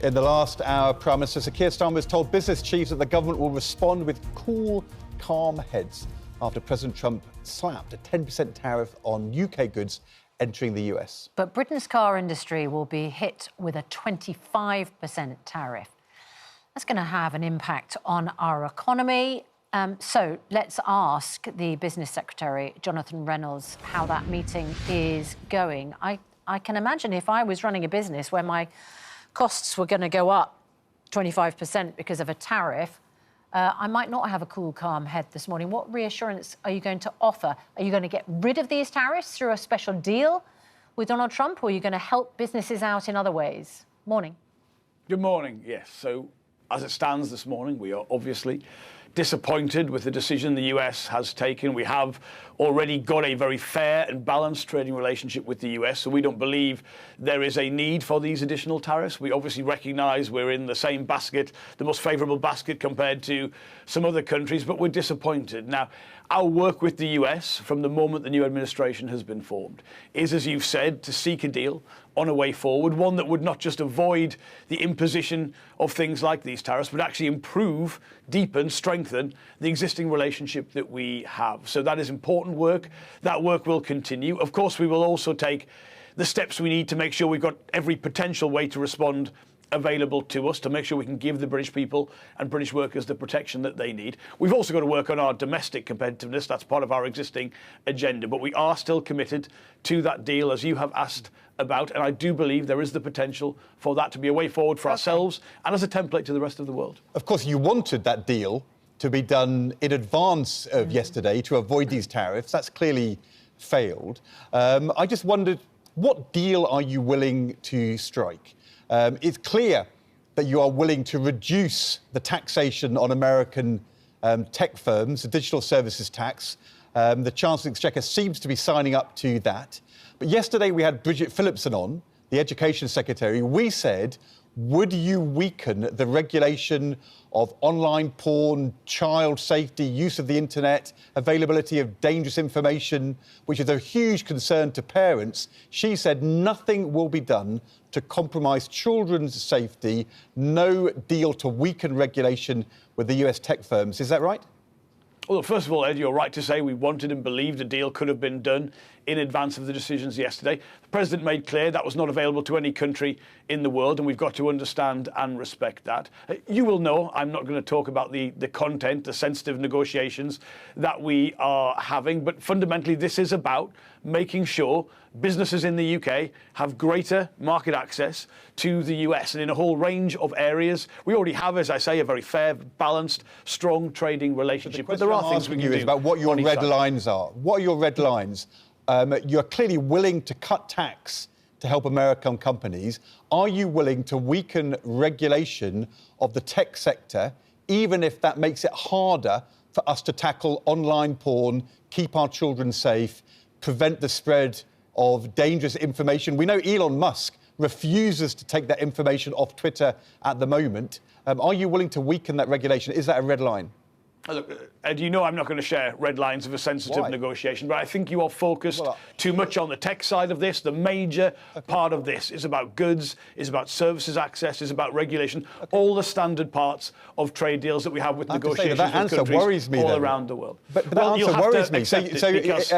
In the last hour, Prime Minister Sir Keir Starmer has told business chiefs that the government will respond with cool, calm heads after President Trump slapped a 10% tariff on UK goods entering the US. But Britain's car industry will be hit with a 25% tariff. That's going to have an impact on our economy. So let's ask the Business Secretary, Jonathan Reynolds, how that meeting is going. I can imagine if I was running a business where my costs were going to go up 25% because of a tariff, I might not have a cool, calm head this morning. What reassurance are you going to offer? Are you going to get rid of these tariffs through a special deal with Donald Trump, or are you going to help businesses out in other ways? Morning. Good morning. Yes. So as it stands this morning, we are obviously disappointed with the decision the US has taken. We have already got a very fair and balanced trading relationship with the US, so we don't believe there is a need for these additional tariffs. We obviously recognise we're in the same basket, the most favourable basket compared to some other countries, but we're disappointed. Now, our work with the US from the moment the new administration has been formed is, as you've said, to seek a deal on a way forward, one that would not just avoid the imposition of things like these tariffs, but actually improve, deepen, strengthen the existing relationship that we have. So that is important work. That work will continue. Of course, we will also take the steps we need to make sure we've got every potential way to respond available to us, to make sure we can give the British people and British workers the protection that they need. We've also got to work on our domestic competitiveness. That's part of our existing agenda. But we are still committed to that deal, as you have asked about, and I do believe there is the potential for that to be a way forward for ourselves and as a template to the rest of the world. Of course, you wanted that deal to be done in advance of yesterday to avoid these tariffs. That's clearly failed. I just wondered, what deal are you willing to strike? It's clear that you are willing to reduce the taxation on American tech firms, the digital services tax. The Chancellor of the Exchequer seems to be signing up to that. But yesterday we had Bridget Phillipson on, the Education Secretary. We said, would you weaken the regulation of online porn, child safety, use of the internet, availability of dangerous information, which is a huge concern to parents? She said nothing will be done to compromise children's safety, no deal to weaken regulation with the US tech firms. Is that right? Well, first of all, Ed, you're right to say we wanted and believed a deal could have been done in advance of the decisions yesterday. The President made clear that was not available to any country in the world, and we've got to understand and respect that. You will know I'm not going to talk about the content, the sensitive negotiations that we are having, but fundamentally this is about making sure businesses in the UK have greater market access to the US, and in a whole range of areas. We already have, as I say, a very fair, balanced, strong trading relationship. But there are things we can do. About what your red lines are. What are your red lines? You're clearly willing to cut tax to help American companies. Are you willing to weaken regulation of the tech sector, even if that makes it harder for us to tackle online porn, keep our children safe, prevent the spread of dangerous information? We know Elon Musk refuses to take that information off Twitter at the moment. Are you willing to weaken that regulation? Is that a red line? Look, Ed, you know I'm not going to share red lines of a sensitive negotiation, but I think you are focused too much on the tech side of this. The major part of this is about goods, is about services access, is about regulation, all the standard parts of trade deals that we have with negotiations with countries all around the world. But that answer worries me.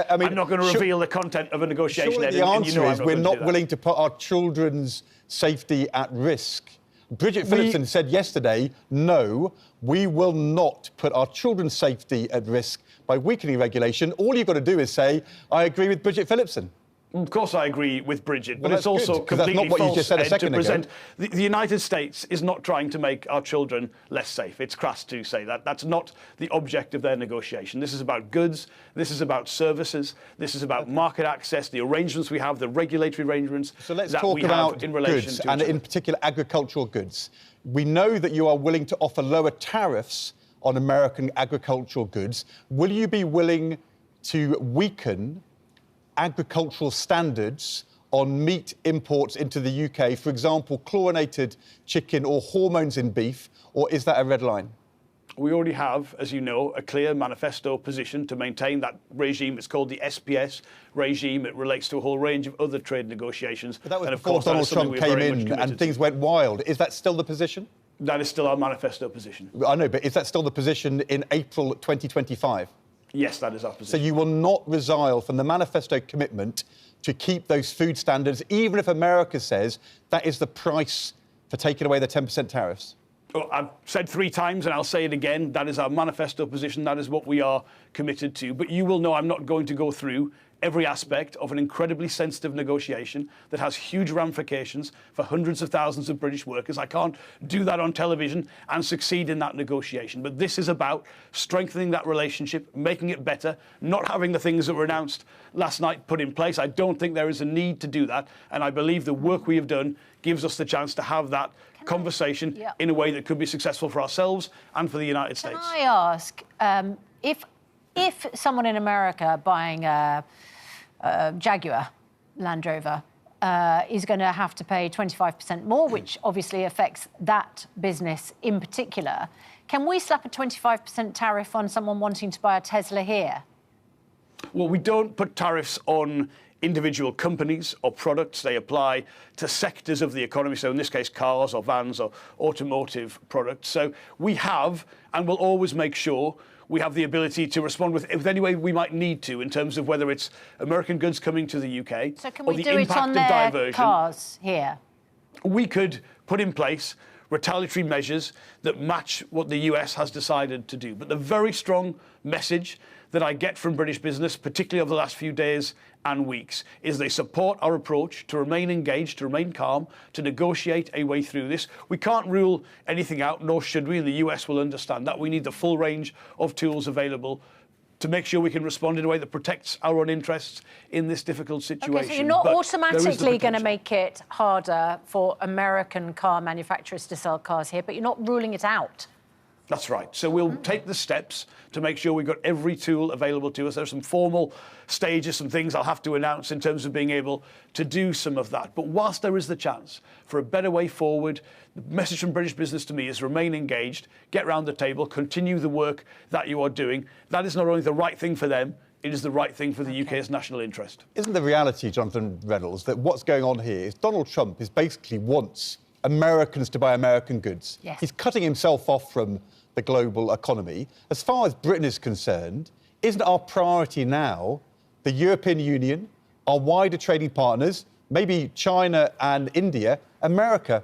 I mean, I'm not going to reveal the content of a negotiation, Ed, the answer is we're not willing to put our children's safety at risk. Bridget Phillipson said yesterday, no, we will not put our children's safety at risk by weakening regulation. All you've got to do is say, I agree with Bridget Phillipson. Of course I agree with Bridget, but it's also completely false to present. The United States is not trying to make our children less safe. It's crass to say that. That's not the object of their negotiation. This is about goods, this is about services, this is about market access, the arrangements we have, the regulatory arrangements that we have in relation goods, to and in particular agricultural goods. We know that you are willing to offer lower tariffs on American agricultural goods. Will you be willing to weaken agricultural standards on meat imports into the UK, for example, chlorinated chicken or hormones in beef, or is that a red line? We already have, as you know, a clear manifesto position to maintain that regime. It's called the SPS regime. It relates to a whole range of other trade negotiations. But that was and of before course, Donald Trump came in and things went wild. Is that still the position? That is still our manifesto position. I know, but is that still the position in April 2025? Yes, that is our position. So you will not resile from the manifesto commitment to keep those food standards, even if America says that is the price for taking away the 10% tariffs? Well, I've said 3 times, and I'll say it again, that is our manifesto position. That is what we are committed to. But you will know I'm not going to go through every aspect of an incredibly sensitive negotiation that has huge ramifications for hundreds of thousands of British workers. I can't do that on television and succeed in that negotiation. But this is about strengthening that relationship, making it better, not having the things that were announced last night put in place. I don't think there is a need to do that. And I believe the work we have done gives us the chance to have that conversation in a way that could be successful for ourselves and for the United States. Can I ask, if someone in America buying a Jaguar Land Rover is going to have to pay 25% more, which obviously affects that business in particular, can we slap a 25% tariff on someone wanting to buy a Tesla here? Well, we don't put tariffs on individual companies or products. They apply to sectors of the economy. So in this case, cars or vans or automotive products. So we have and will always make sure we have the ability to respond with any way we might need to in terms of whether it's American goods coming to the UK so can or we the do impact it on of their diversion. Cars here? We could put in place retaliatory measures that match what the US has decided to do. But the very strong message that I get from British business, particularly over the last few days and weeks, is they support our approach to remain engaged, to remain calm, to negotiate a way through this. We can't rule anything out, nor should we, and the US will understand that. We need the full range of tools available to make sure we can respond in a way that protects our own interests in this difficult situation. OK, so you're not automatically going to make it harder for American car manufacturers to sell cars here, but you're not ruling it out. That's right. So we'll take the steps to make sure we've got every tool available to us. There are some formal stages, some things I'll have to announce in terms of being able to do some of that. But whilst there is the chance for a better way forward, the message from British business to me is remain engaged, get round the table, continue the work that you are doing. That is not only the right thing for them, it is the right thing for the UK's national interest. Isn't the reality, Jonathan Reynolds, that what's going on here is Donald Trump basically wants Americans to buy American goods? Yes. He's cutting himself off from the global economy. As far as Britain is concerned, isn't our priority now the European Union, our wider trading partners, maybe China and India, America?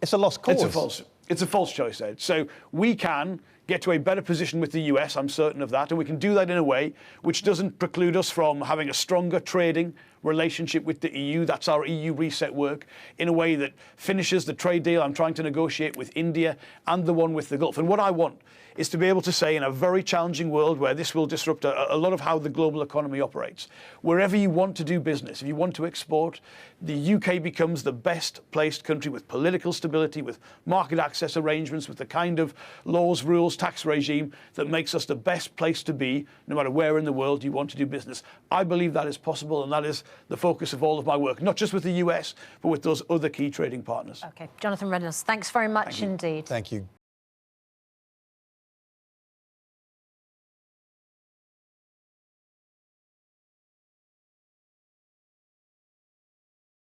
It's a lost cause. It's a false choice, Ed. So we can get to a better position with the US, I'm certain of that, and we can do that in a way which doesn't preclude us from having a stronger trading relationship with the EU. That's our EU reset work, in a way that finishes the trade deal I'm trying to negotiate with India and the one with the Gulf. And what I want is to be able to say, in a very challenging world where this will disrupt a lot of how the global economy operates, wherever you want to do business, if you want to export, the UK becomes the best placed country with political stability, with market access arrangements, with the kind of laws, rules, tax regime that makes us the best place to be, no matter where in the world you want to do business. I believe that is possible, and that is the focus of all of my work, not just with the US, but with those other key trading partners. OK, Jonathan Reynolds, thanks very much indeed. Thank you.